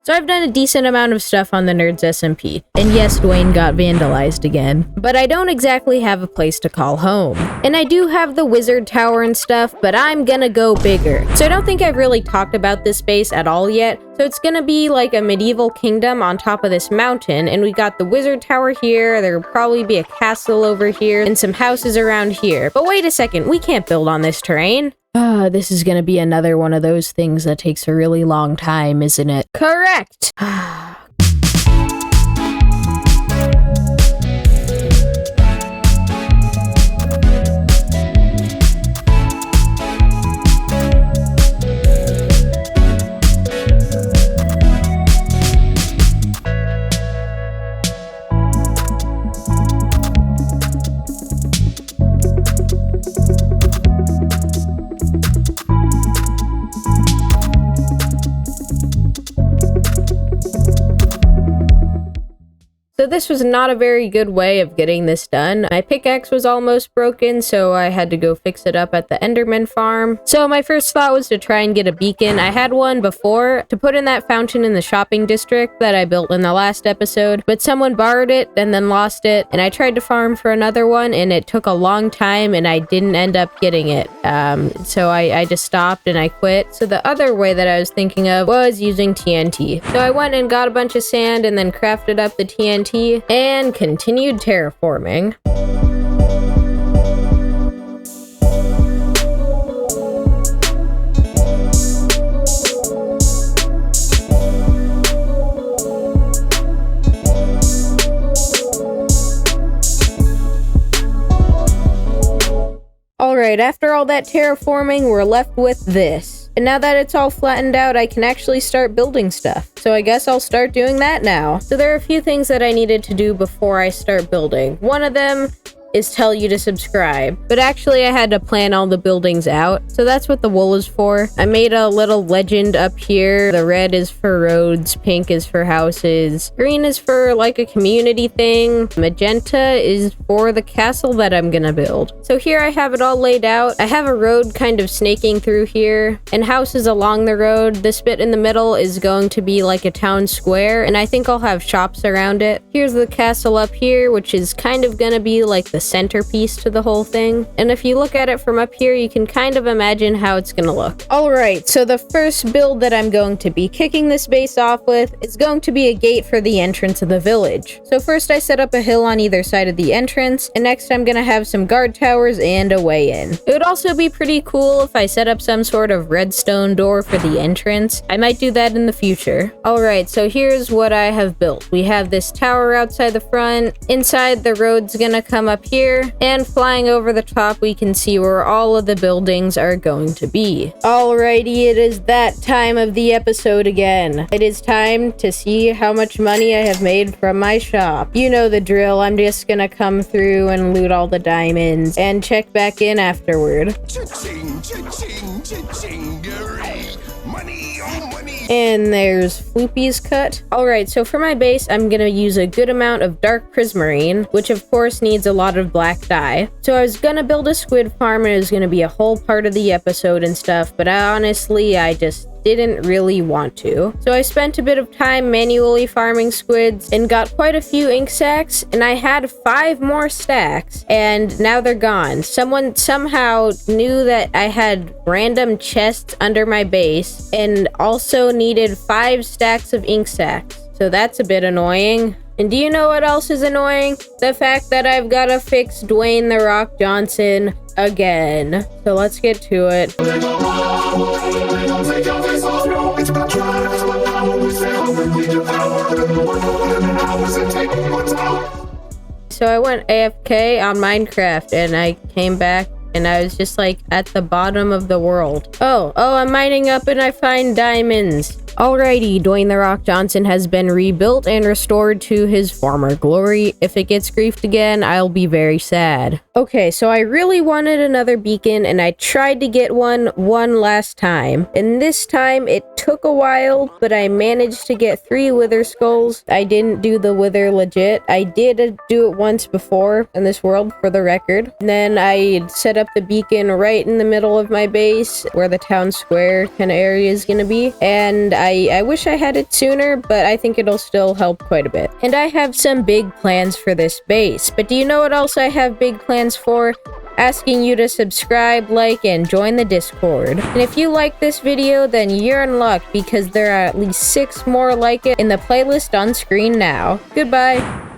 So I've done a decent amount of stuff on the Nerds SMP, and yes, Dwayne got vandalized again. But I don't exactly have a place to call home. And I do have the wizard tower and stuff, but I'm gonna go bigger. So I don't think I've really talked about this base at all yet, so it's gonna be like a medieval kingdom on top of this mountain, and we got the wizard tower here, there'll probably be a castle over here, and some houses around here. But wait a second, we can't build on this terrain. This is gonna be another one of those things that takes a really long time, isn't it? Correct! So this was not a very good way of getting this done. My pickaxe was almost broken, so I had to go fix it up at the Enderman farm. So my first thought was to try and get a beacon. I had one before to put in that fountain in the shopping district that I built in the last episode, but someone borrowed it and then lost it, and I tried to farm for another one, and it took a long time, and I didn't end up getting it. So I just stopped and I quit. So the other way that I was thinking of was using TNT. So I went and got a bunch of sand and then crafted up the TNT and continued terraforming. Alright, after all that terraforming, we're left with this. And now that it's all flattened out, I can actually start building stuff. So I guess I'll start doing that now. So there are a few things that I needed to do before I start building. One of them is tell you to subscribe. But actually I had to plan all the buildings out. So that's what the wool is for. I made a little legend up here. The red is for roads, pink is for houses, green is for like a community thing, magenta is for the castle that I'm gonna build. So here I have it all laid out. I have a road kind of snaking through here and houses along the road. This bit in the middle is going to be like a town square, and I think I'll have shops around it. Here's the castle up here, which is kind of gonna be like the centerpiece to the whole thing. And if you look at it from up here, you can kind of imagine how it's gonna look. Alright, so the first build that I'm going to be kicking this base off with is going to be a gate for the entrance of the village. So first I set up a hill on either side of the entrance, and next I'm gonna have some guard towers and a way in. It would also be pretty cool if I set up some sort of redstone door for the entrance. I might do that in the future. Alright, so here's what I have built. We have this tower outside the front. Inside, the road's gonna come up here, and flying over the top we can see where all of the buildings are going to be. Alrighty, it is that time of the episode again. It is time to see how much money I have made from my shop. You know the drill. I'm just gonna come through and loot all the diamonds and check back in afterward. Cha-ching, cha-ching, cha-chingery. Money, oh money. And there's Floopy's cut. Alright, so for my base, I'm gonna use a good amount of dark prismarine, which of course needs a lot of black dye. So I was gonna build a squid farm, and it was gonna be a whole part of the episode and stuff, but honestly, I just didn't really want to. So I spent a bit of time manually farming squids and got quite a few ink sacs, and I had 5 more stacks, and now they're gone. Someone somehow knew that I had random chests under my base and also needed 5 stacks of ink sacs. So that's a bit annoying. And do you know what else is annoying? The fact that I've got to fix Dwayne "The Rock" Johnson again. So let's get to it. So I went AFK on Minecraft, and I came back and I was just like at the bottom of the world. Oh, I'm mining up and I find diamonds. Alrighty, Dwayne "The Rock" Johnson has been rebuilt and restored to his former glory. If it gets griefed again, I'll be very sad. Okay, so I really wanted another beacon, and I tried to get one last time. And this time, it took a while, but I managed to get 3 wither skulls. I didn't do the wither legit. I did do it once before in this world, for the record. And then I set up the beacon right in the middle of my base, where the town square kind of area is gonna be. And I wish I had it sooner, but I think it'll still help quite a bit. And I have some big plans for this base, but do you know what else I have big plans for? Asking you to subscribe, like, and join the Discord. And if you like this video, then you're in luck because there are at least 6 more like it in the playlist on screen now. Goodbye.